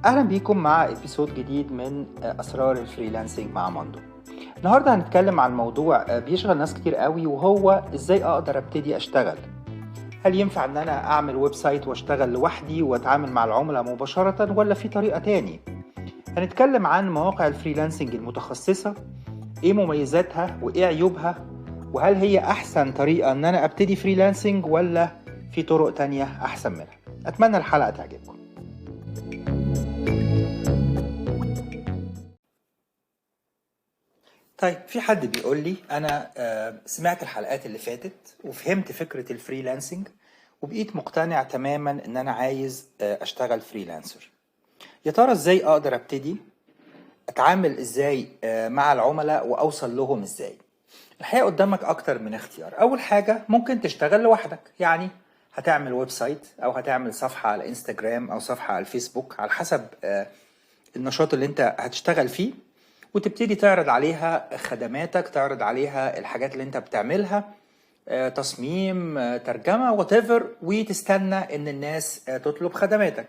اهلا بيكم مع ابيسود جديد من اسرار الفريلانسنج مع ماندو. النهارده هنتكلم عن موضوع بيشغل ناس كتير قوي، وهو ازاي اقدر ابتدي اشتغل. هل ينفع ان انا اعمل ويب سايت واشتغل لوحدي واتعامل مع العملاء مباشرة، ولا في طريقة تاني؟ هنتكلم عن مواقع الفريلانسنج المتخصصة، ايه مميزاتها وايه عيوبها، وهل هي احسن طريقة ان انا ابتدي فريلانسنج ولا في طرق تانية احسن منها. اتمنى الحلقة تعجبكم. طيب، في حد بيقول لي انا سمعت الحلقات اللي فاتت وفهمت فكرة الفريلانسنج، وبقيت مقتنع تماما ان انا عايز اشتغل فريلانسر. يا ترى ازاي اقدر ابتدي؟ اتعامل ازاي مع العملاء واوصل لهم ازاي؟ الحقيقة قدامك اكتر من اختيار. اول حاجة ممكن تشتغل لوحدك، يعني هتعمل ويب سايت او هتعمل صفحة على انستجرام او صفحة على الفيسبوك على حسب النشاط اللي انت هتشتغل فيه، وتبتدي تعرض عليها خدماتك، تعرض عليها الحاجات اللي انت بتعملها، تصميم، ترجمة whatever، وتستنى ان الناس تطلب خدماتك.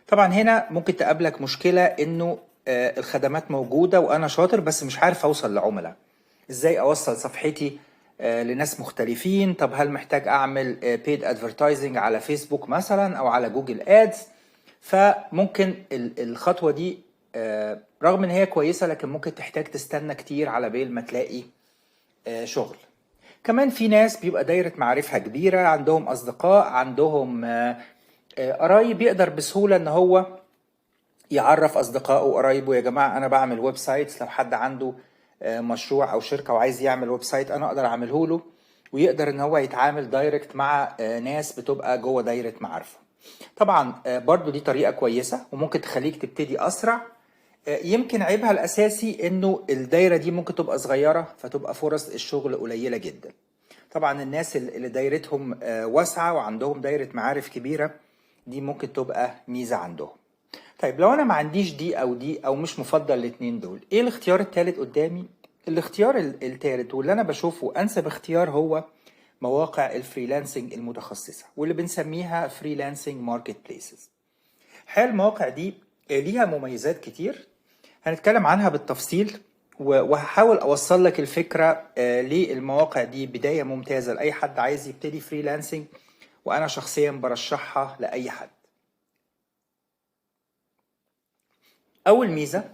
طبعا هنا ممكن تقابلك مشكلة انه الخدمات موجودة وانا شاطر بس مش عارف اوصل لعملاء. ازاي اوصل صفحتي لناس مختلفين؟ طب هل محتاج اعمل paid advertising على فيسبوك مثلا او على جوجل ادز؟ فممكن الخطوة دي رغم ان هي كويسة لكن ممكن تحتاج تستنى كتير على بال ما تلاقي شغل. كمان في ناس بيبقى دايرة معارفها كبيرة، عندهم اصدقاء، عندهم قرايب، يقدر بسهولة ان هو يعرف اصدقائه وقرايبه: يا جماعة انا بعمل ويب سايت، لو حد عنده مشروع او شركة وعايز يعمل ويب سايت انا اقدر اعمله له. ويقدر ان هو يتعامل دايركت مع ناس بتبقى جوه دايرة معارفه. طبعا برضو دي طريقة كويسة وممكن تخليك تبتدي أسرع. يمكن عيبها الأساسي إنه الدايرة دي ممكن تبقى صغيرة، فتبقى فرص الشغل قليلة جدا. طبعا الناس اللي دايرتهم واسعة وعندهم دايرة معارف كبيرة، دي ممكن تبقى ميزة عندهم. طيب لو أنا ما عنديش دي أو مش مفضل الاتنين دول، إيه الاختيار التالت قدامي؟ الاختيار التالت واللي أنا بشوفه أنسب اختيار هو مواقع الفريلانسنج المتخصصة، واللي بنسميها فريلانسنج ماركت بليسز. حال المواقع دي ليها مميزات كتير، هنتكلم عنها بالتفصيل، وهحاول اوصل لك الفكرة للمواقع دي بداية ممتازة لأي حد عايز يبتدي فريلانسنج، وانا شخصيا برشحها لأي حد. اول ميزة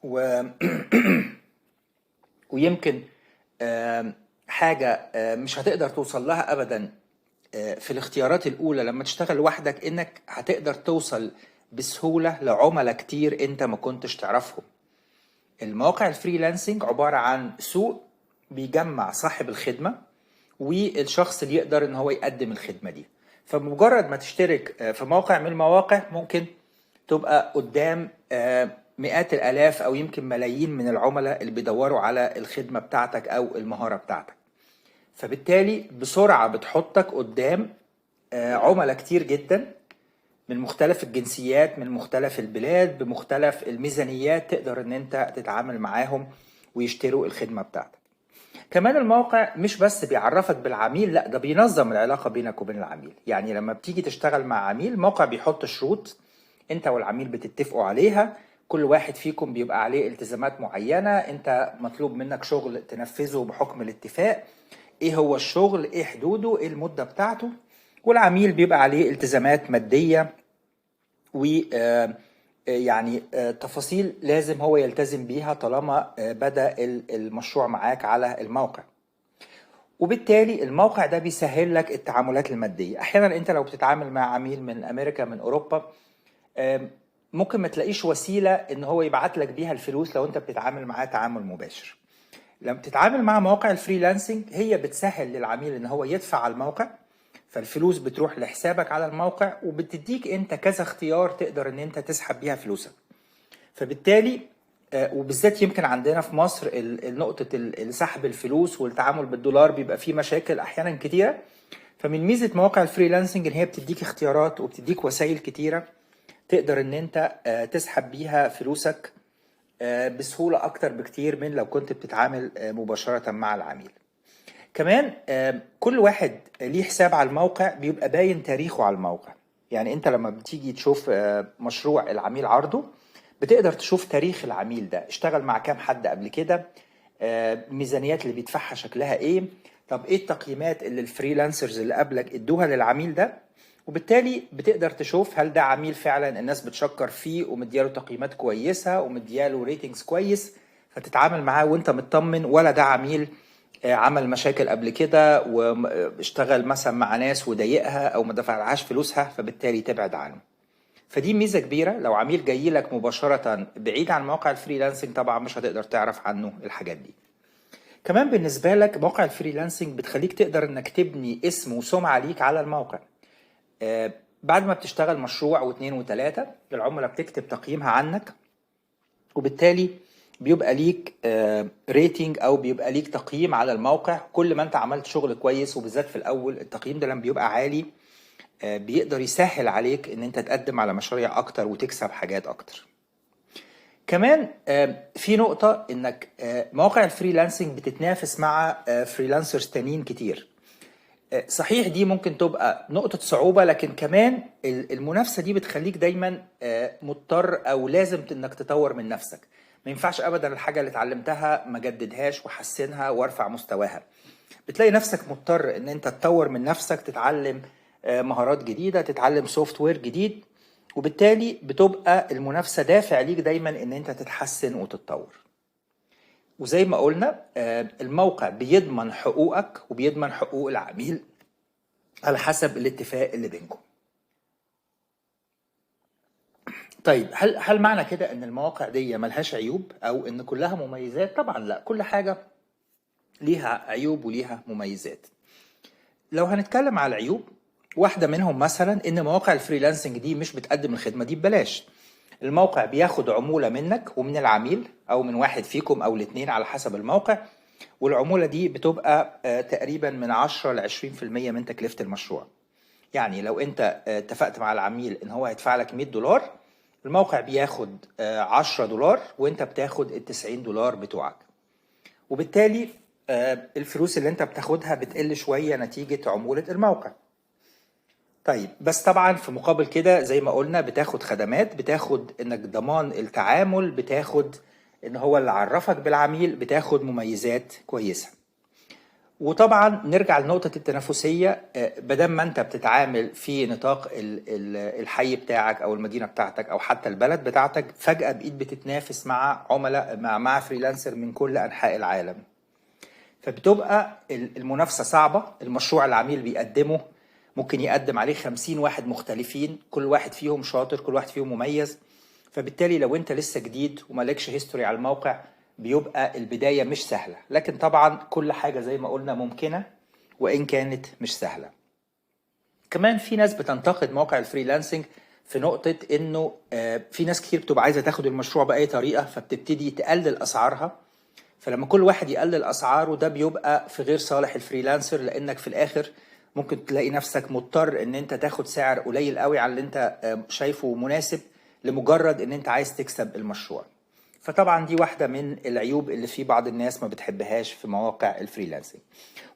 و... ويمكن حاجة مش هتقدر توصل لها ابدا في الاختيارات الاولى لما تشتغل لوحدك، انك هتقدر توصل بسهولة لعملاء كتير انت ما كنتش تعرفهم. المواقع الفريلانسنج عبارة عن سوق بيجمع صاحب الخدمة والشخص اللي يقدر ان هو يقدم الخدمة دي. فمجرد ما تشترك في موقع من المواقع ممكن تبقى قدام مئات الالاف او يمكن ملايين من العملاء اللي بيدوروا على الخدمة بتاعتك او المهارة بتاعتك. فبالتالي بسرعة بتحطك قدام عملاء كتير جدا من مختلف الجنسيات، من مختلف البلاد، بمختلف الميزانيات، تقدر ان انت تتعامل معاهم ويشتروا الخدمة بتاعتك. كمان الموقع مش بس بيعرفك بالعميل، لا ده بينظم العلاقة بينك وبين العميل. يعني لما بتيجي تشتغل مع عميل، الموقع بيحط شروط انت والعميل بتتفقوا عليها. كل واحد فيكم بيبقى عليه التزامات معينة، انت مطلوب منك شغل تنفذه بحكم الاتفاق. ايه هو الشغل، ايه حدوده، ايه المدة بتاعته. والعميل بيبقى عليه التزامات مادية و يعني تفاصيل لازم هو يلتزم بيها طالما بدأ المشروع معاك على الموقع. وبالتالي الموقع ده بيسهل لك التعاملات المادية. احيانا انت لو بتتعامل مع عميل من امريكا، من اوروبا، ممكن ما تلاقيش وسيلة ان هو يبعت لك بيها الفلوس لو انت بتتعامل معاه تعامل مباشر. لما بتتعامل مع مواقع الفريلانسنج هي بتسهل للعميل ان هو يدفع على الموقع، فالفلوس بتروح لحسابك على الموقع، وبتديك انت كذا اختيار تقدر ان انت تسحب بيها فلوسك. فبالتالي وبالذات يمكن عندنا في مصر نقطة سحب الفلوس والتعامل بالدولار بيبقى فيه مشاكل احيانا كتيرة. فمن ميزة مواقع الفريلانسنج ان هي بتديك اختيارات وبتديك وسائل كتيرة تقدر ان انت تسحب بيها فلوسك بسهولة اكتر بكتير من لو كنت بتتعامل مباشرة مع العميل. كمان كل واحد ليه حساب على الموقع بيبقى باين تاريخه على الموقع. يعني انت لما بتيجي تشوف مشروع العميل عرضه، بتقدر تشوف تاريخ العميل ده، اشتغل مع كام حد قبل كده، الميزانيات اللي بيدفعها شكلها ايه، طب ايه التقييمات اللي الفريلانسرز اللي قبلك ادوها للعميل ده. وبالتالي بتقدر تشوف هل ده عميل فعلا الناس بتشكر فيه ومدياله تقييمات كويسة ومدياله ريتنجز كويس، فتتعامل معاه وانت مطمن، ولا ده عميل عمل مشاكل قبل كده واشتغل مثلا مع ناس وضايقها او ما دفعلهاش فلوسها، فبالتالي تبعد عنه. فدي ميزة كبيرة. لو عميل جاي لك مباشرة بعيد عن مواقع الفريلانسنج، طبعا مش هتقدر تعرف عنه الحاجات دي. كمان بالنسبة لك مواقع الفريلانسنج بتخليك تقدر انك تبني اسم وسمعة ليك على الموقع. بعد ما بتشتغل مشروع واثنين وثلاثة، العملاء بتكتب تقييمها عنك، وبالتالي بيبقى ليك ريتنج او بيبقى ليك تقييم على الموقع. كل ما انت عملت شغل كويس، وبالذات في الاول التقييم ده لما بيبقى عالي بيقدر يسهل عليك ان انت تقدم على مشاريع اكتر وتكسب حاجات اكتر. كمان في نقطة انك مواقع الفريلانسنج بتتنافس مع فريلانسرز تانيين كتير. صحيح دي ممكن تبقى نقطة صعوبة، لكن كمان المنافسة دي بتخليك دايما مضطر او لازم انك تطور من نفسك. ما ينفعش ابدا الحاجة اللي اتعلمتها ما جددهاش واحسنها وارفع مستواها. بتلاقي نفسك مضطر ان انت تطور من نفسك، تتعلم مهارات جديدة، تتعلم سوفت وير جديد، وبالتالي بتبقى المنافسة دافع ليك دايما ان انت تتحسن وتتطور. وزي ما قلنا الموقع بيضمن حقوقك وبيضمن حقوق العميل على حسب الاتفاق اللي بينكم. طيب هل معنى كده ان المواقع دي ملهاش عيوب او ان كلها مميزات؟ طبعا لا، كل حاجة ليها عيوب وليها مميزات. لو هنتكلم على العيوب، واحدة منهم مثلا ان مواقع الفريلانسنج دي مش بتقدم الخدمة دي ببلاش. الموقع بياخد عمولة منك ومن العميل او من واحد فيكم او الاتنين على حسب الموقع، والعمولة دي بتبقى تقريبا من 10 ل 20% من تكلفة المشروع. يعني لو انت اتفقت مع العميل ان هو هيدفع لك $100، الموقع بياخد $10 وانت بتاخد $90 بتوعك. وبالتالي الفلوس اللي انت بتاخدها بتقل شوية نتيجة عمولة الموقع. طيب بس طبعا في مقابل كده زي ما قلنا بتاخد خدمات، بتاخد انك ضمان التعامل، بتاخد ان هو اللي عرفك بالعميل، بتاخد مميزات كويسة. وطبعا نرجع لنقطة التنافسية. بدل ما انت بتتعامل في نطاق الحي بتاعك او المدينة بتاعتك او حتى البلد بتاعتك، فجأة بقيت بتتنافس مع عملاء مع فريلانسر من كل انحاء العالم، فبتبقى المنافسة صعبة. المشروع العميل بيقدمه ممكن يقدم عليه 50 واحد مختلفين، كل واحد فيهم شاطر، كل واحد فيهم مميز. فبالتالي لو انت لسه جديد ومالكش هيستوري على الموقع، بيبقى البداية مش سهلة. لكن طبعا كل حاجة زي ما قلنا ممكنة وإن كانت مش سهلة. كمان في ناس بتنتقد موقع الفريلانسنج في نقطة انه في ناس كتير بتبقى عايزة تاخد المشروع بأي طريقة، فبتبتدي تقلل أسعارها. فلما كل واحد يقلل أسعاره ده بيبقى في غير صالح الفريلانسر، لأنك في الآخر ممكن تلاقي نفسك مضطر ان انت تاخد سعر قليل قوي على اللي انت شايفه مناسب لمجرد ان انت عايز تكسب المشروع. فطبعا دي واحدة من العيوب اللي في بعض الناس ما بتحبهاش في مواقع الفريلانسنج،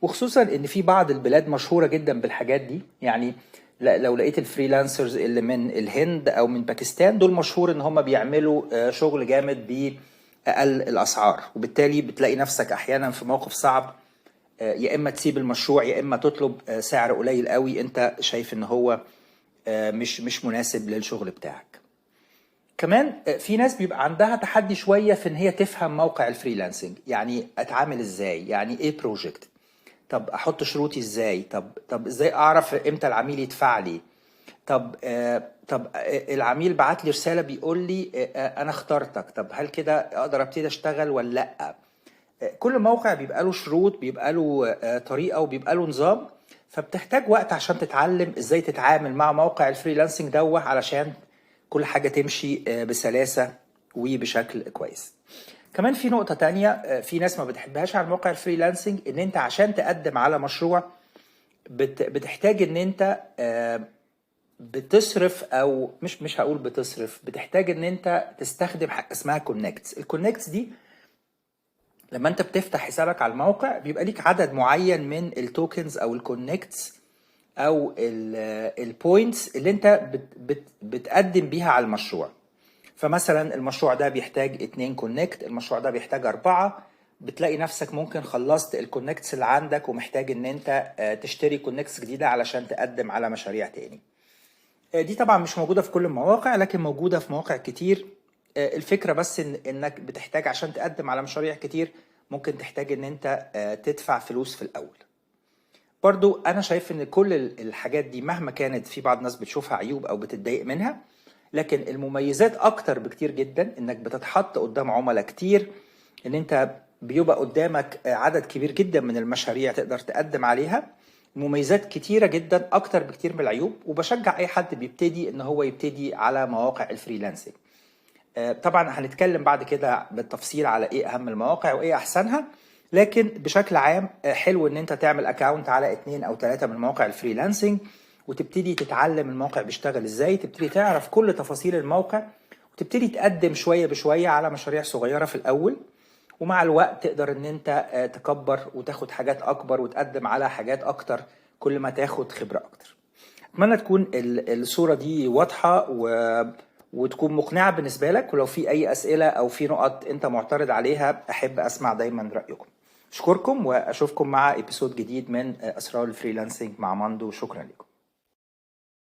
وخصوصا ان في بعض البلاد مشهورة جدا بالحاجات دي. يعني لو لقيت الفريلانسرز اللي من الهند او من باكستان، دول مشهور ان هم بيعملوا شغل جامد بأقل الاسعار، وبالتالي بتلاقي نفسك احيانا في موقف صعب، يا اما تسيب المشروع يا اما تطلب سعر قليل قوي انت شايف ان هو مش مناسب للشغل بتاعك. كمان في ناس بيبقى عندها تحدي شوية في ان هي تفهم موقع الفريلانسنج. يعني اتعامل ازاي، يعني ايه بروجكت، طب احط شروطي ازاي، طب ازاي اعرف امتى العميل يدفع لي، طب العميل بعت لي رسالة بيقول لي انا اخترتك، طب هل كده اقدر ابتدي اشتغل ولا لا. كل موقع بيبقى له شروط، بيبقى له طريقة وبيبقى له نظام، فبتحتاج وقت عشان تتعلم ازاي تتعامل مع موقع الفريلانسنج دوه علشان كل حاجة تمشي بسلاسة وبشكل كويس. كمان في نقطة تانية في ناس ما بتحبهاش على موقع الفريلانسنج، ان انت عشان تقدم على مشروع بتحتاج ان انت بتصرف، او مش هقول بتصرف، بتحتاج ان انت تستخدم حاجة اسمها كونكتس. الكونكتس دي لما انت بتفتح حسابك على الموقع بيبقى ليك عدد معين من التوكنز او الكونكتس او البوينتس اللي انت بتقدم بيها على المشروع. فمثلا المشروع ده بيحتاج 2 كونكت، المشروع ده بيحتاج 4، بتلاقي نفسك ممكن خلصت الكونكتس اللي عندك ومحتاج ان انت تشتري كونكتس جديدة علشان تقدم على مشاريع تاني. دي طبعا مش موجودة في كل المواقع لكن موجودة في مواقع كتير. الفكرة بس انك بتحتاج عشان تقدم على مشاريع كتير ممكن تحتاج ان انت تدفع فلوس في الاول. برضو انا شايف ان كل الحاجات دي مهما كانت في بعض الناس بتشوفها عيوب او بتتضايق منها، لكن المميزات اكتر بكتير جدا. انك بتتحط قدام عملاء كتير، ان انت بيبقى قدامك عدد كبير جدا من المشاريع تقدر تقدم عليها. مميزات كتيرة جدا اكتر بكتير من العيوب، وبشجع اي حد بيبتدي ان هو يبتدي على مواقع الفريلانسنج. طبعا هنتكلم بعد كده بالتفصيل على ايه اهم المواقع وايه احسنها، لكن بشكل عام حلو ان انت تعمل اكاونت على 2 أو 3 من مواقع الفريلانسنج وتبتدي تتعلم الموقع بيشتغل ازاي، تبتدي تعرف كل تفاصيل الموقع وتبتدي تقدم شوية بشوية على مشاريع صغيرة في الاول، ومع الوقت تقدر ان انت تكبر وتاخد حاجات اكبر وتقدم على حاجات اكتر كل ما تاخد خبرة اكتر. اتمنى تكون الصورة دي واضحة وتكون مقنعة بالنسبة لك، ولو في اي اسئلة او في نقط انت معترض عليها احب اسمع دايما رأيكم. اشكركم واشوفكم مع ابيسود جديد من اسرار الفريلانسنج مع ماندو. شكرا لكم.